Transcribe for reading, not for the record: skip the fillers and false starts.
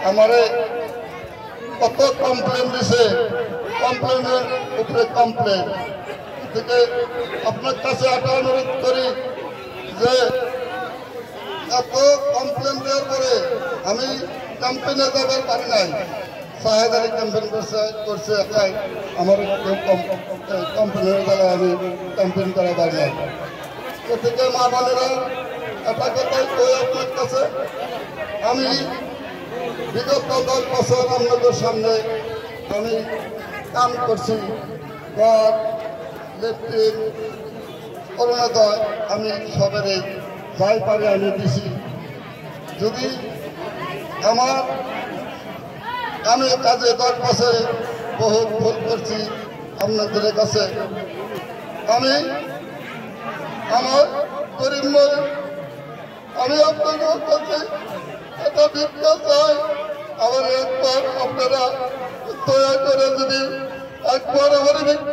আমারে কত কমপ্লেন দিছে, কমপ্লেনের উপরে কমপ্লেন থেকে আপনার কাছে একটা অনুরোধ করি যে এত কমপ্লেন দেওয়ার পরে আমি ক্যাম্পেইনে যাবার পারি নাই। শাহেদ আলী ক্যাম্পেইন করছে একাই, আমার কমপ্লেনের দ্বারা আমি ক্যাম্পেইন করা পারি নাই। এ থেকে মা বোনেরা একটা কথাই কই আপনার কাছে, আমি বিগত 10 বছর আপনাদের সামনে আমি কাম করছি, ঘর লেট্রিন অরুণোদয় আমি সবেরই যাই পারি আমি দিছি। যদি আমি কাজে 10 বছরে বহুত ভুল করছি আপনাদের কাছে, আমি আমার গরিব আমি আপনাদের কাছে একটা ভিক্ষা চাই। আমার একবার আপনারা দয়া করে যদি একবার আমার ভিক্ষা